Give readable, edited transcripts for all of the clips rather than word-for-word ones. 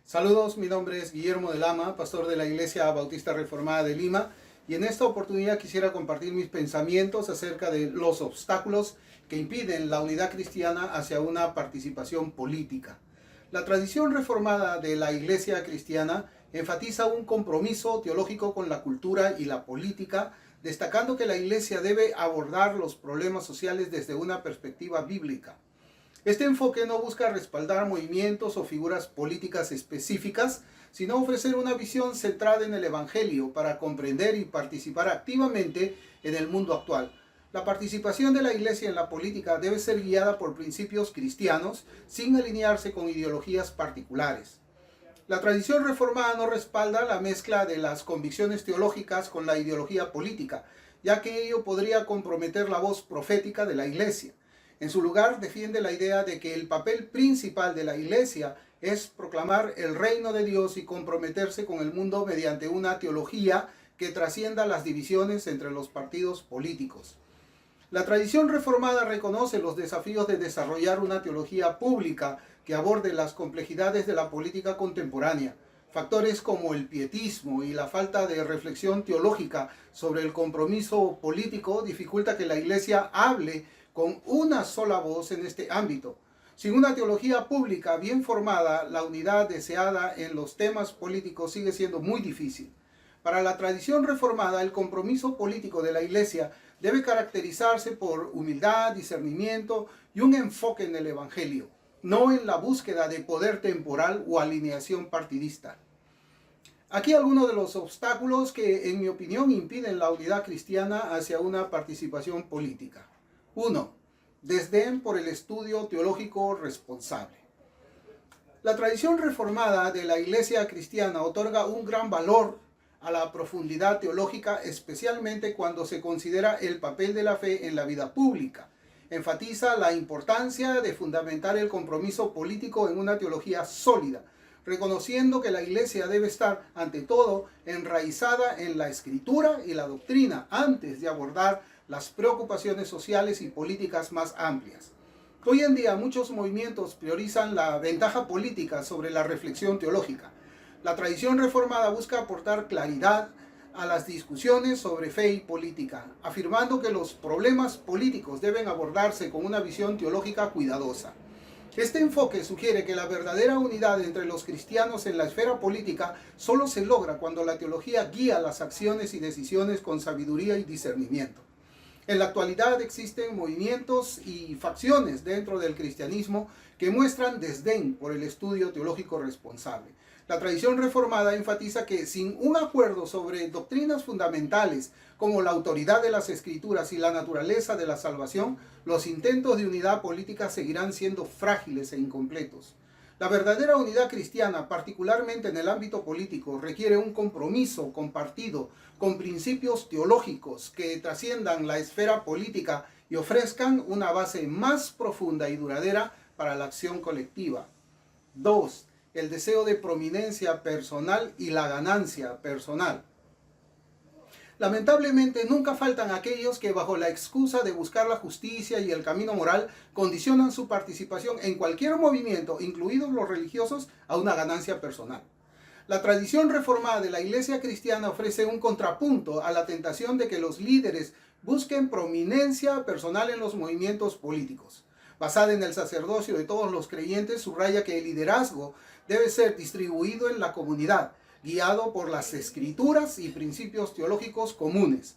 Saludos, mi nombre es Guillermo de Lama, pastor de la Iglesia Bautista Reformada de Lima, y en esta oportunidad quisiera compartir mis pensamientos acerca de los obstáculos que impiden la unidad cristiana hacia una participación política. La tradición reformada de la Iglesia cristiana enfatiza un compromiso teológico con la cultura y la política, destacando que la Iglesia debe abordar los problemas sociales desde una perspectiva bíblica. Este enfoque no busca respaldar movimientos o figuras políticas específicas, sino ofrecer una visión centrada en el Evangelio para comprender y participar activamente en el mundo actual. La participación de la Iglesia en la política debe ser guiada por principios cristianos, sin alinearse con ideologías particulares. La tradición reformada no respalda la mezcla de las convicciones teológicas con la ideología política, ya que ello podría comprometer la voz profética de la Iglesia. En su lugar, defiende la idea de que el papel principal de la Iglesia es proclamar el reino de Dios y comprometerse con el mundo mediante una teología que trascienda las divisiones entre los partidos políticos. La tradición reformada reconoce los desafíos de desarrollar una teología pública que aborde las complejidades de la política contemporánea. Factores como el pietismo y la falta de reflexión teológica sobre el compromiso político dificulta que la Iglesia hable con una sola voz en este ámbito. Sin una teología pública bien formada, la unidad deseada en los temas políticos sigue siendo muy difícil. Para la tradición reformada, el compromiso político de la Iglesia debe caracterizarse por humildad, discernimiento y un enfoque en el Evangelio, no en la búsqueda de poder temporal o alineación partidista. Aquí algunos de los obstáculos que, en mi opinión, impiden la unidad cristiana hacia una participación política. 1. Desdén por el estudio teológico responsable. La tradición reformada de la Iglesia cristiana otorga un gran valor a la profundidad teológica, especialmente cuando se considera el papel de la fe en la vida pública. Enfatiza la importancia de fundamentar el compromiso político en una teología sólida, reconociendo que la Iglesia debe estar, ante todo, enraizada en la Escritura y la doctrina antes de abordar las preocupaciones sociales y políticas más amplias. Hoy en día muchos movimientos priorizan la ventaja política sobre la reflexión teológica. La tradición reformada busca aportar claridad a las discusiones sobre fe y política, afirmando que los problemas políticos deben abordarse con una visión teológica cuidadosa. Este enfoque sugiere que la verdadera unidad entre los cristianos en la esfera política solo se logra cuando la teología guía las acciones y decisiones con sabiduría y discernimiento. En la actualidad existen movimientos y facciones dentro del cristianismo que muestran desdén por el estudio teológico responsable. La tradición reformada enfatiza que sin un acuerdo sobre doctrinas fundamentales como la autoridad de las Escrituras y la naturaleza de la salvación, los intentos de unidad política seguirán siendo frágiles e incompletos. La verdadera unidad cristiana, particularmente en el ámbito político, requiere un compromiso compartido con principios teológicos que trasciendan la esfera política y ofrezcan una base más profunda y duradera para la acción colectiva. 2. El deseo de prominencia personal y la ganancia personal. Lamentablemente nunca faltan aquellos que bajo la excusa de buscar la justicia y el camino moral condicionan su participación en cualquier movimiento, incluidos los religiosos, a una ganancia personal. La tradición reformada de la Iglesia cristiana ofrece un contrapunto a la tentación de que los líderes busquen prominencia personal en los movimientos políticos. Basada en el sacerdocio de todos los creyentes, subraya que el liderazgo debe ser distribuido en la comunidad, guiado por las Escrituras y principios teológicos comunes.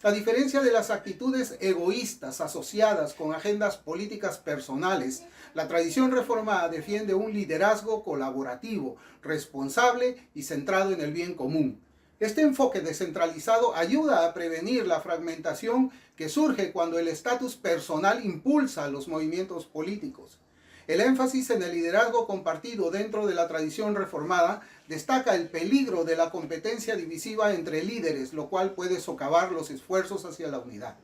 A diferencia de las actitudes egoístas asociadas con agendas políticas personales, la tradición reformada defiende un liderazgo colaborativo, responsable y centrado en el bien común. Este enfoque descentralizado ayuda a prevenir la fragmentación que surge cuando el estatus personal impulsa los movimientos políticos. El énfasis en el liderazgo compartido dentro de la tradición reformada destaca el peligro de la competencia divisiva entre líderes, lo cual puede socavar los esfuerzos hacia la unidad.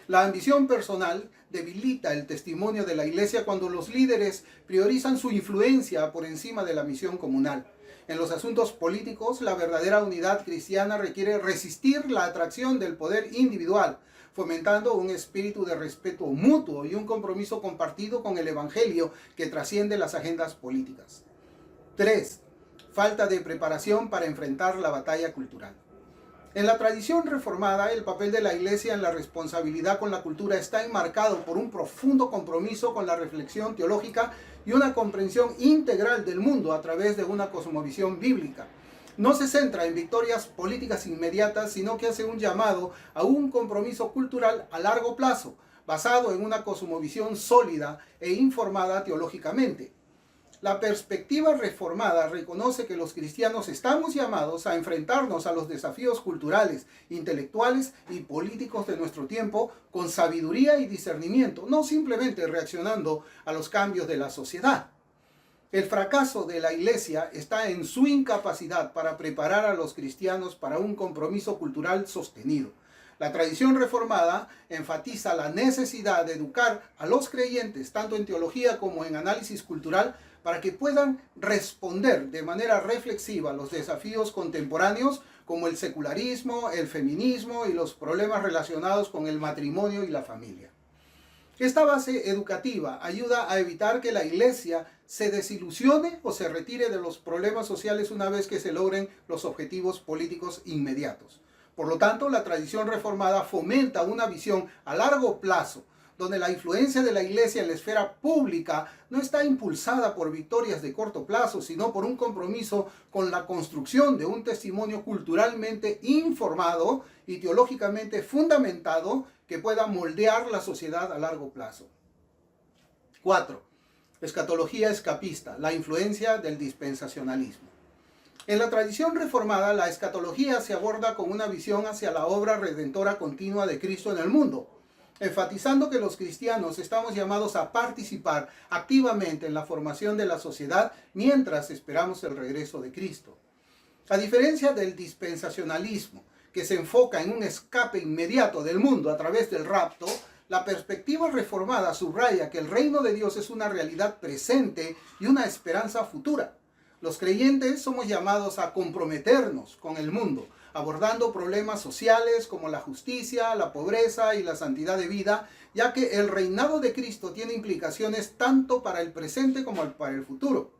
La ambición personal debilita el testimonio de la Iglesia cuando los líderes priorizan su influencia por encima de la misión comunal. En los asuntos políticos, la verdadera unidad cristiana requiere resistir la atracción del poder individual, fomentando un espíritu de respeto mutuo y un compromiso compartido con el Evangelio que trasciende las agendas políticas. 3. falta de preparación para enfrentar la batalla cultural. En la tradición reformada, el papel de la Iglesia en la responsabilidad con la cultura está enmarcado por un profundo compromiso con la reflexión teológica y una comprensión integral del mundo a través de una cosmovisión bíblica. No se centra en victorias políticas inmediatas, sino que hace un llamado a un compromiso cultural a largo plazo, basado en una cosmovisión sólida e informada teológicamente. La perspectiva reformada reconoce que los cristianos estamos llamados a enfrentarnos a los desafíos culturales, intelectuales y políticos de nuestro tiempo con sabiduría y discernimiento, no simplemente reaccionando a los cambios de la sociedad. El fracaso de la Iglesia está en su incapacidad para preparar a los cristianos para un compromiso cultural sostenido. La tradición reformada enfatiza la necesidad de educar a los creyentes, tanto en teología como en análisis cultural, para que puedan responder de manera reflexiva a los desafíos contemporáneos como el secularismo, el feminismo y los problemas relacionados con el matrimonio y la familia. Esta base educativa ayuda a evitar que la Iglesia se desilusione o se retire de los problemas sociales una vez que se logren los objetivos políticos inmediatos. Por lo tanto, la tradición reformada fomenta una visión a largo plazo, donde la influencia de la Iglesia en la esfera pública no está impulsada por victorias de corto plazo, sino por un compromiso con la construcción de un testimonio culturalmente informado y teológicamente fundamentado que pueda moldear la sociedad a largo plazo. 4. Escatología escapista, la influencia del dispensacionalismo. En la tradición reformada, la escatología se aborda con una visión hacia la obra redentora continua de Cristo en el mundo, enfatizando que los cristianos estamos llamados a participar activamente en la formación de la sociedad mientras esperamos el regreso de Cristo. A diferencia del dispensacionalismo, que se enfoca en un escape inmediato del mundo a través del rapto, la perspectiva reformada subraya que el reino de Dios es una realidad presente y una esperanza futura. Los creyentes somos llamados a comprometernos con el mundo, abordando problemas sociales como la justicia, la pobreza y la santidad de vida, ya que el reinado de Cristo tiene implicaciones tanto para el presente como para el futuro.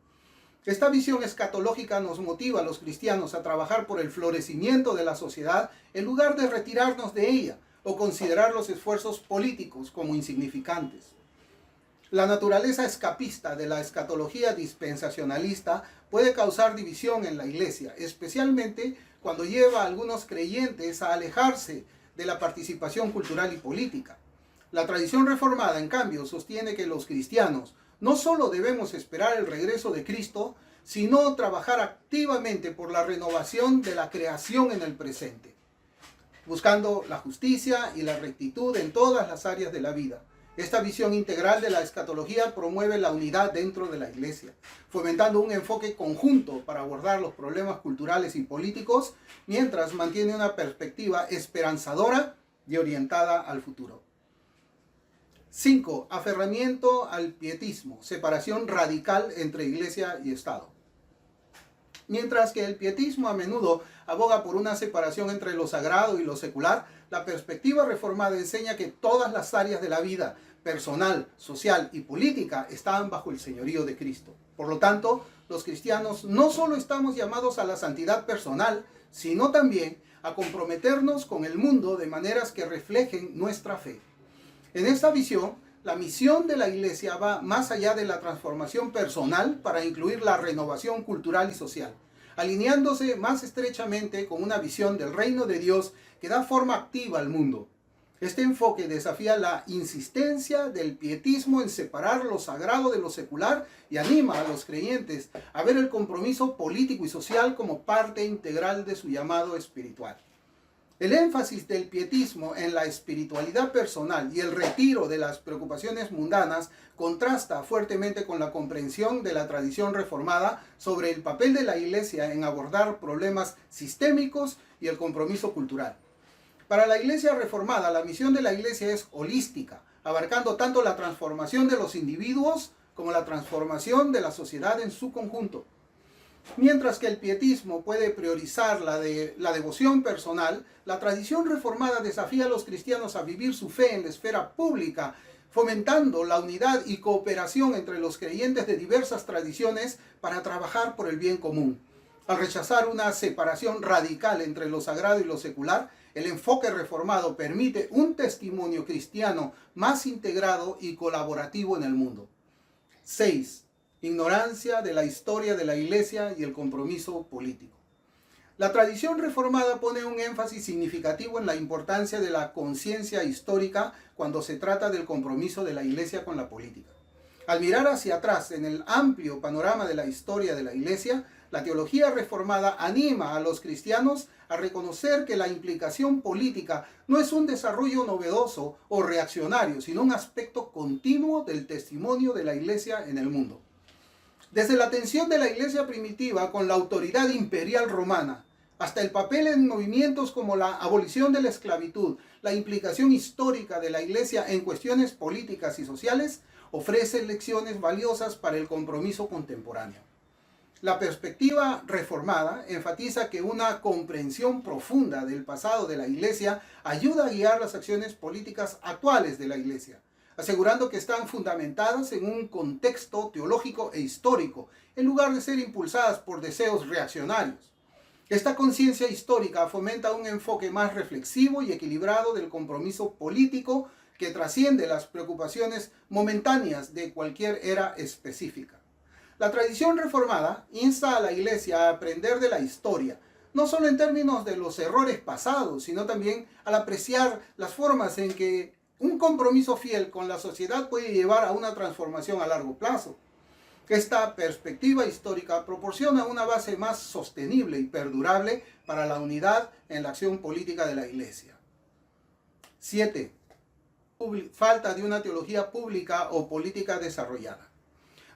Esta visión escatológica nos motiva a los cristianos a trabajar por el florecimiento de la sociedad en lugar de retirarnos de ella o considerar los esfuerzos políticos como insignificantes. La naturaleza escapista de la escatología dispensacionalista puede causar división en la Iglesia, especialmente cuando lleva a algunos creyentes a alejarse de la participación cultural y política. La tradición reformada, en cambio, sostiene que los cristianos no solo debemos esperar el regreso de Cristo, sino trabajar activamente por la renovación de la creación en el presente, buscando la justicia y la rectitud en todas las áreas de la vida. Esta visión integral de la escatología promueve la unidad dentro de la Iglesia, fomentando un enfoque conjunto para abordar los problemas culturales y políticos, mientras mantiene una perspectiva esperanzadora y orientada al futuro. 5. Aferramiento al pietismo, separación radical entre Iglesia y Estado. Mientras que el pietismo a menudo aboga por una separación entre lo sagrado y lo secular, la perspectiva reformada enseña que todas las áreas de la vida, personal, social y política, están bajo el señorío de Cristo. Por lo tanto, los cristianos no solo estamos llamados a la santidad personal, sino también a comprometernos con el mundo de maneras que reflejen nuestra fe. En esta visión, la misión de la Iglesia va más allá de la transformación personal para incluir la renovación cultural y social, alineándose más estrechamente con una visión del reino de Dios que da forma activa al mundo. Este enfoque desafía la insistencia del pietismo en separar lo sagrado de lo secular y anima a los creyentes a ver el compromiso político y social como parte integral de su llamado espiritual. El énfasis del pietismo en la espiritualidad personal y el retiro de las preocupaciones mundanas contrasta fuertemente con la comprensión de la tradición reformada sobre el papel de la Iglesia en abordar problemas sistémicos y el compromiso cultural. Para la Iglesia reformada, la misión de la Iglesia es holística, abarcando tanto la transformación de los individuos como la transformación de la sociedad en su conjunto. Mientras que el pietismo puede priorizar la devoción personal, la tradición reformada desafía a los cristianos a vivir su fe en la esfera pública, fomentando la unidad y cooperación entre los creyentes de diversas tradiciones para trabajar por el bien común. Al rechazar una separación radical entre lo sagrado y lo secular, el enfoque reformado permite un testimonio cristiano más integrado y colaborativo en el mundo. 6. Ignorancia de la historia de la Iglesia y el compromiso político. La tradición reformada pone un énfasis significativo en la importancia de la conciencia histórica cuando se trata del compromiso de la Iglesia con la política. Al mirar hacia atrás en el amplio panorama de la historia de la Iglesia, la teología reformada anima a los cristianos a reconocer que la implicación política no es un desarrollo novedoso o reaccionario, sino un aspecto continuo del testimonio de la Iglesia en el mundo. Desde la tensión de la Iglesia primitiva con la autoridad imperial romana, hasta el papel en movimientos como la abolición de la esclavitud, la implicación histórica de la Iglesia en cuestiones políticas y sociales, ofrece lecciones valiosas para el compromiso contemporáneo. La perspectiva reformada enfatiza que una comprensión profunda del pasado de la Iglesia ayuda a guiar las acciones políticas actuales de la Iglesia, asegurando que están fundamentadas en un contexto teológico e histórico, en lugar de ser impulsadas por deseos reaccionarios. Esta conciencia histórica fomenta un enfoque más reflexivo y equilibrado del compromiso político que trasciende las preocupaciones momentáneas de cualquier era específica. La tradición reformada insta a la Iglesia a aprender de la historia, no solo en términos de los errores pasados, sino también al apreciar las formas en que un compromiso fiel con la sociedad puede llevar a una transformación a largo plazo. Esta perspectiva histórica proporciona una base más sostenible y perdurable para la unidad en la acción política de la Iglesia. 7. Falta de una teología pública o política desarrollada.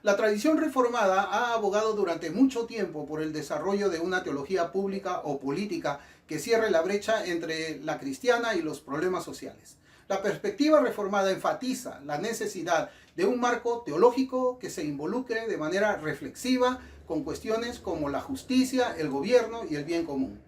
La tradición reformada ha abogado durante mucho tiempo por el desarrollo de una teología pública o política que cierre la brecha entre la cristiana y los problemas sociales. La perspectiva reformada enfatiza la necesidad de un marco teológico que se involucre de manera reflexiva con cuestiones como la justicia, el gobierno y el bien común.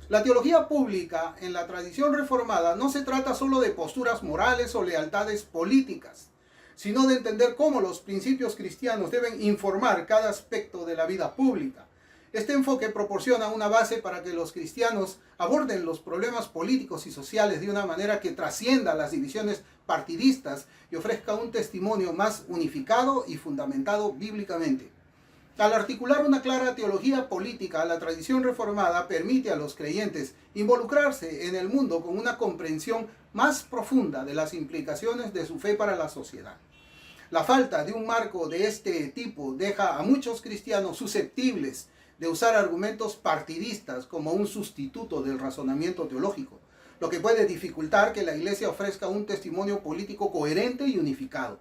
La teología pública en la tradición reformada no se trata solo de posturas morales o lealtades políticas, sino de entender cómo los principios cristianos deben informar cada aspecto de la vida pública. Este enfoque proporciona una base para que los cristianos aborden los problemas políticos y sociales de una manera que trascienda las divisiones partidistas y ofrezca un testimonio más unificado y fundamentado bíblicamente. Al articular una clara teología política, la tradición reformada permite a los creyentes involucrarse en el mundo con una comprensión más profunda de las implicaciones de su fe para la sociedad. La falta de un marco de este tipo deja a muchos cristianos susceptibles de usar argumentos partidistas como un sustituto del razonamiento teológico, lo que puede dificultar que la Iglesia ofrezca un testimonio político coherente y unificado.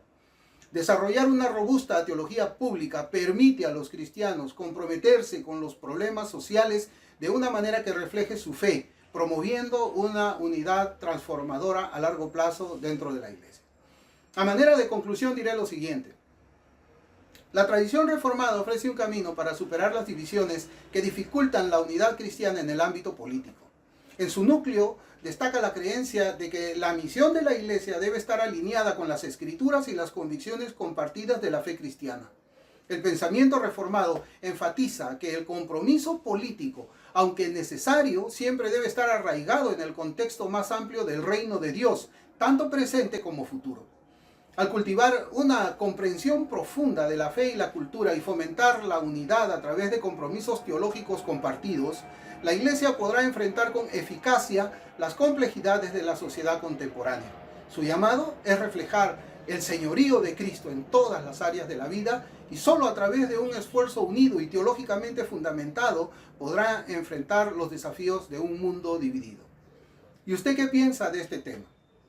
Desarrollar una robusta teología pública permite a los cristianos comprometerse con los problemas sociales de una manera que refleje su fe, promoviendo una unidad transformadora a largo plazo dentro de la Iglesia. A manera de conclusión diré lo siguiente. La tradición reformada ofrece un camino para superar las divisiones que dificultan la unidad cristiana en el ámbito político. En su núcleo destaca la creencia de que la misión de la Iglesia debe estar alineada con las Escrituras y las convicciones compartidas de la fe cristiana. El pensamiento reformado enfatiza que el compromiso político, aunque necesario, siempre debe estar arraigado en el contexto más amplio del reino de Dios, tanto presente como futuro. Al cultivar una comprensión profunda de la fe y la cultura y fomentar la unidad a través de compromisos teológicos compartidos, la Iglesia podrá enfrentar con eficacia las complejidades de la sociedad contemporánea. Su llamado es reflejar el señorío de Cristo en todas las áreas de la vida y solo a través de un esfuerzo unido y teológicamente fundamentado podrá enfrentar los desafíos de un mundo dividido. ¿Y usted qué piensa de este tema?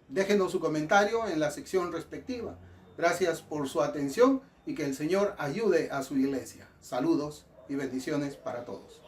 Déjenos su comentario en la sección respectiva. Gracias por su atención y que el Señor ayude a su iglesia. Saludos y bendiciones para todos.